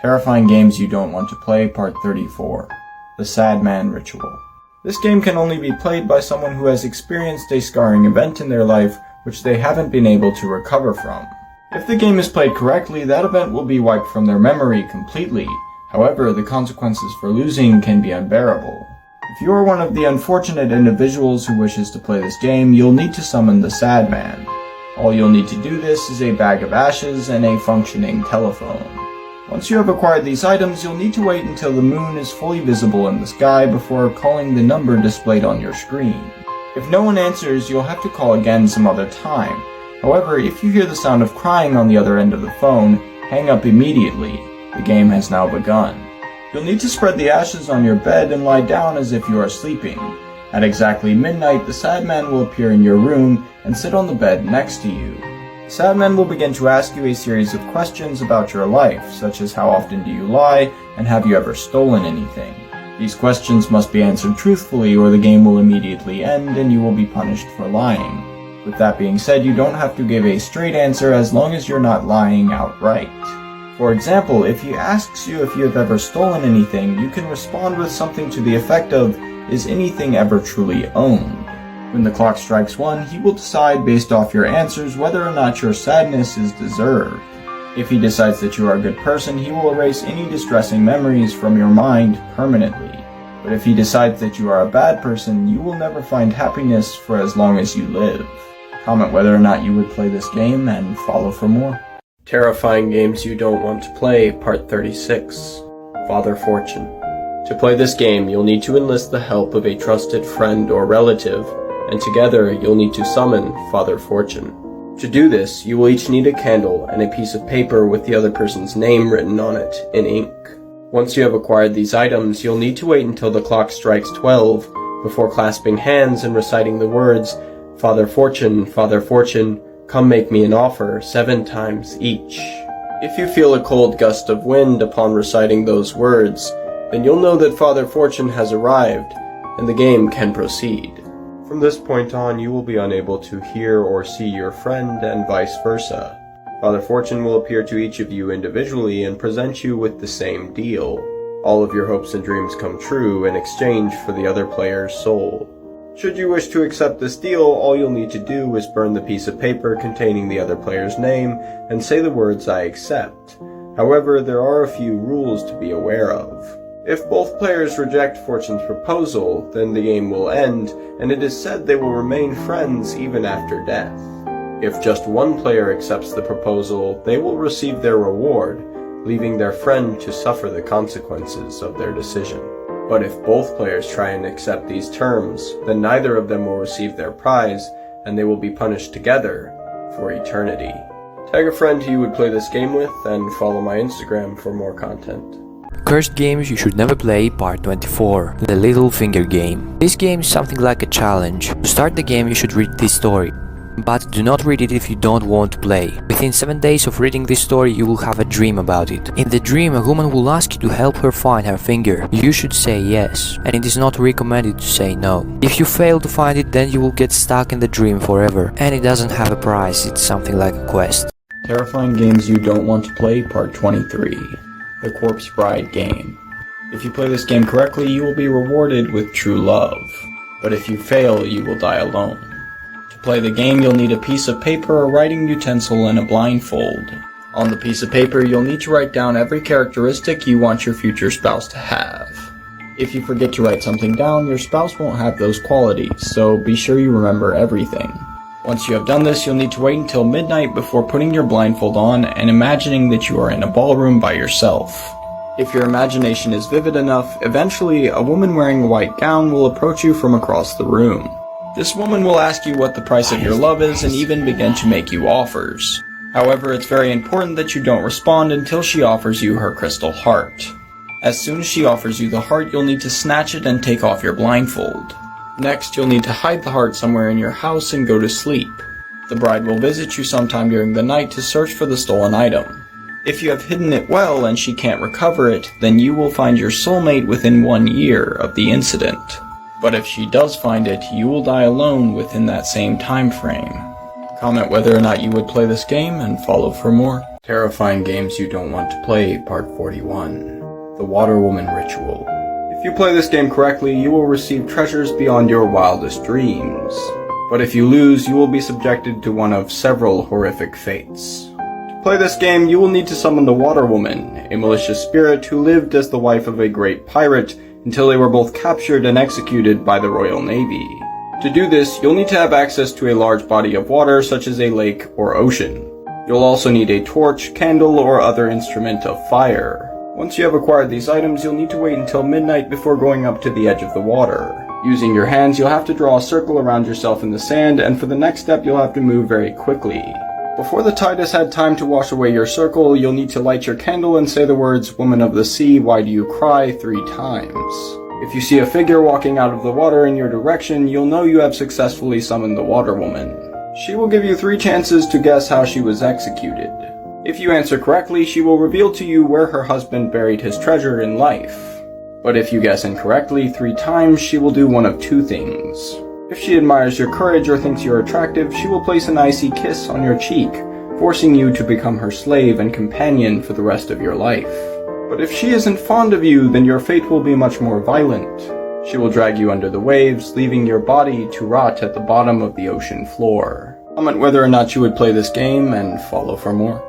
Terrifying Games You Don't Want to Play, Part 34. The Sad Man Ritual. This game can only be played by someone who has experienced a scarring event in their life which they haven't been able to recover from. If the game is played correctly, that event will be wiped from their memory completely. However, the consequences for losing can be unbearable. If you are one of the unfortunate individuals who wishes to play this game, you'll need to summon the Sad Man. All you'll need to do this is a bag of ashes and a functioning telephone. Once you have acquired these items, you'll need to wait until the moon is fully visible in the sky before calling the number displayed on your screen. If no one answers, you'll have to call again some other time. However, if you hear the sound of crying on the other end of the phone, hang up immediately. The game has now begun. You'll need to spread the ashes on your bed and lie down as if you are sleeping. At exactly midnight, the Sad Man will appear in your room and sit on the bed next to you. The Sad Man will begin to ask you a series of questions about your life, such as how often do you lie, and have you ever stolen anything. These questions must be answered truthfully or the game will immediately end and you will be punished for lying. With that being said, you don't have to give a straight answer as long as you're not lying outright. For example, if he asks you if you have ever stolen anything, you can respond with something to the effect of, "Is anything ever truly owned?" When the clock strikes 1, he will decide based off your answers whether or not your sadness is deserved. If he decides that you are a good person, he will erase any distressing memories from your mind permanently. But if he decides that you are a bad person, you will never find happiness for as long as you live. Comment whether or not you would play this game and follow for more. Terrifying Games You Don't Want to Play, Part 36. Father Fortune. To play this game, you'll need to enlist the help of a trusted friend or relative, and together you'll need to summon Father Fortune. To do this, you will each need a candle and a piece of paper with the other person's name written on it in ink. Once you have acquired these items, you'll need to wait until the clock strikes 12 before clasping hands and reciting the words, Father Fortune, come make me an offer 7 times each. If you feel a cold gust of wind upon reciting those words, then you'll know that Father Fortune has arrived, and the game can proceed. From this point on, you will be unable to hear or see your friend, and vice versa. Father Fortune will appear to each of you individually and present you with the same deal. All of your hopes and dreams come true in exchange for the other player's soul. Should you wish to accept this deal, all you'll need to do is burn the piece of paper containing the other player's name and say the words "I accept." However, there are a few rules to be aware of. If both players reject Fortune's proposal, then the game will end, and it is said they will remain friends even after death. If just one player accepts the proposal, they will receive their reward, leaving their friend to suffer the consequences of their decision. But if both players try and accept these terms, then neither of them will receive their prize, and they will be punished together for eternity. Tag a friend who you would play this game with, and follow my Instagram for more content. Cursed Games You Should Never Play, Part 24. The Little Finger Game. This game is something like a challenge. To start the game, you should read this story. But do not read it if you don't want to play. Within 7 days of reading this story, you will have a dream about it. In the dream, a woman will ask you to help her find her finger. You should say yes, and it is not recommended to say no. If you fail to find it, then you will get stuck in the dream forever. And it doesn't have a prize, it's something like a quest. Terrifying Games You Don't Want to Play, Part 23. The Corpse Bride Game. If you play this game correctly, you will be rewarded with true love. But if you fail, you will die alone. To play the game, you'll need a piece of paper, a writing utensil, and a blindfold. On the piece of paper, you'll need to write down every characteristic you want your future spouse to have. If you forget to write something down, your spouse won't have those qualities, so be sure you remember everything. Once you have done this, you'll need to wait until midnight before putting your blindfold on and imagining that you are in a ballroom by yourself. If your imagination is vivid enough, eventually a woman wearing a white gown will approach you from across the room. This woman will ask you what the price of your love is and even begin to make you offers. However, it's very important that you don't respond until she offers you her crystal heart. As soon as she offers you the heart, you'll need to snatch it and take off your blindfold. Next, you'll need to hide the heart somewhere in your house and go to sleep. The bride will visit you sometime during the night to search for the stolen item. If you have hidden it well and she can't recover it, then you will find your soulmate within 1 year of the incident. But if she does find it, you will die alone within that same time frame. Comment whether or not you would play this game and follow for more. Terrifying games you don't want to play, Part 41. The Water Woman Ritual. If you play this game correctly, you will receive treasures beyond your wildest dreams. But if you lose, you will be subjected to one of several horrific fates. To play this game, you will need to summon the Water Woman, a malicious spirit who lived as the wife of a great pirate until they were both captured and executed by the Royal Navy. To do this, you'll need to have access to a large body of water such as a lake or ocean. You'll also need a torch, candle, or other instrument of fire. Once you have acquired these items, you'll need to wait until midnight before going up to the edge of the water. Using your hands, you'll have to draw a circle around yourself in the sand, and for the next step, you'll have to move very quickly. Before the tide has had time to wash away your circle, you'll need to light your candle and say the words, "Woman of the sea, why do you cry?" 3 times. If you see a figure walking out of the water in your direction, you'll know you have successfully summoned the Water Woman. She will give you 3 chances to guess how she was executed. If you answer correctly, she will reveal to you where her husband buried his treasure in life. But if you guess incorrectly 3 times, she will do one of 2 things. If she admires your courage or thinks you're attractive, she will place an icy kiss on your cheek, forcing you to become her slave and companion for the rest of your life. But if she isn't fond of you, then your fate will be much more violent. She will drag you under the waves, leaving your body to rot at the bottom of the ocean floor. Comment whether or not you would play this game and follow for more.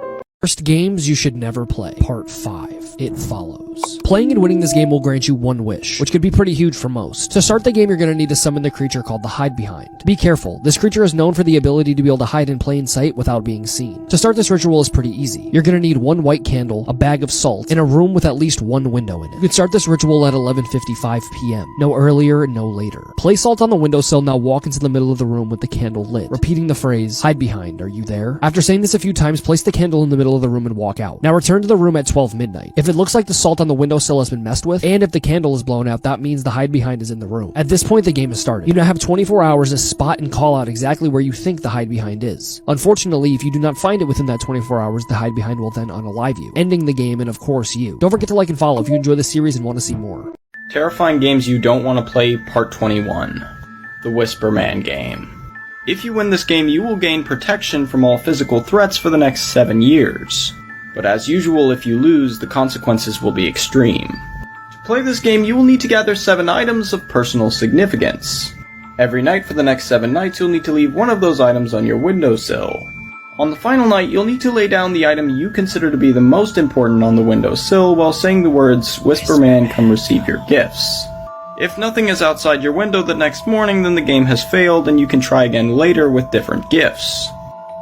First games you should never play. Part 5. It follows. Playing and winning this game will grant you 1 wish, which could be pretty huge for most. To start the game, you're going to need to summon the creature called the Hide Behind. Be careful, this creature is known for the ability to be able to hide in plain sight without being seen. To start this ritual is pretty easy. You're going to need 1 white candle, a bag of salt, and a room with at least 1 window in it. You can start this ritual at 11:55 p.m. No earlier, no later. Place salt on the windowsill, now walk into the middle of the room with the candle lit, repeating the phrase, "Hide behind, are you there?" After saying this a few times, place the candle in the middle of the room and walk out. Now return to the room at 12 midnight. If it looks like the salt on the windowsill has been messed with, and if the candle is blown out, that means the Hide Behind is in the room. At this point, the game is started. You now have 24 hours to spot and call out exactly where you think the Hide Behind is. Unfortunately, if you do not find it within that 24 hours, the Hide Behind will then unalive you, ending the game and of course you. Don't forget to like and follow if you enjoy this series and want to see more. Terrifying games you don't want to play, Part 21. The Whisper Man game. If you win this game, you will gain protection from all physical threats for the next 7 years. But as usual, if you lose, the consequences will be extreme. To play this game, you will need to gather 7 items of personal significance. Every night for the next 7 nights, you'll need to leave one of those items on your windowsill. On the final night, you'll need to lay down the item you consider to be the most important on the windowsill while saying the words, "Whisper Man, come receive your gifts." If nothing is outside your window the next morning, then the game has failed and you can try again later with different gifts.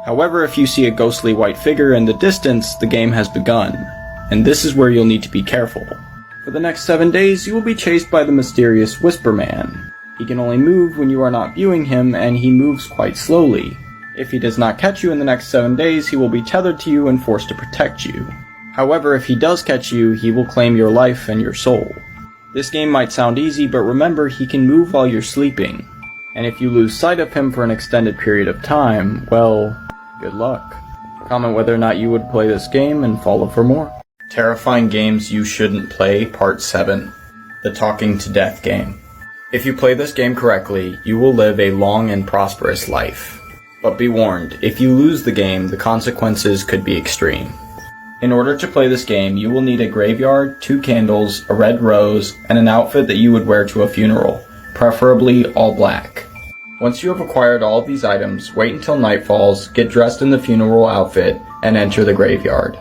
However, if you see a ghostly white figure in the distance, the game has begun, and this is where you'll need to be careful. For the next 7 days, you will be chased by the mysterious Whisper Man. He can only move when you are not viewing him, and he moves quite slowly. If he does not catch you in the next 7 days, he will be tethered to you and forced to protect you. However, if he does catch you, he will claim your life and your soul. This game might sound easy, but remember, he can move while you're sleeping. And if you lose sight of him for an extended period of time, well, good luck. Comment whether or not you would play this game and follow for more. Terrifying games you shouldn't play, Part 7. The Talking to Death game. If you play this game correctly, you will live a long and prosperous life. But be warned, if you lose the game, the consequences could be extreme. In order to play this game, you will need a graveyard, 2 candles, a red rose, and an outfit that you would wear to a funeral, preferably all black. Once you have acquired all of these items, wait until night falls, get dressed in the funeral outfit, and enter the graveyard.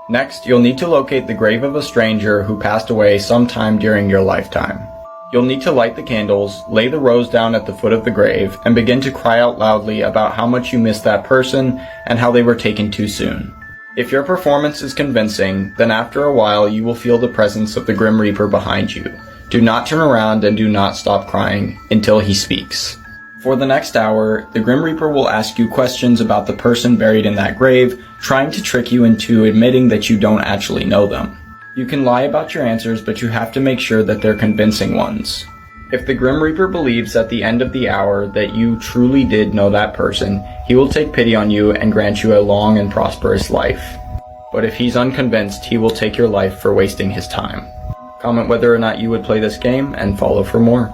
Next, you'll need to locate the grave of a stranger who passed away sometime during your lifetime. You'll need to light the candles, lay the rose down at the foot of the grave, and begin to cry out loudly about how much you miss that person and how they were taken too soon. If your performance is convincing, then after a while you will feel the presence of the Grim Reaper behind you. Do not turn around and do not stop crying until he speaks. For the next hour, the Grim Reaper will ask you questions about the person buried in that grave, trying to trick you into admitting that you don't actually know them. You can lie about your answers, but you have to make sure that they're convincing ones. If the Grim Reaper believes at the end of the hour that you truly did know that person, he will take pity on you and grant you a long and prosperous life. But if he's unconvinced, he will take your life for wasting his time. Comment whether or not you would play this game and follow for more.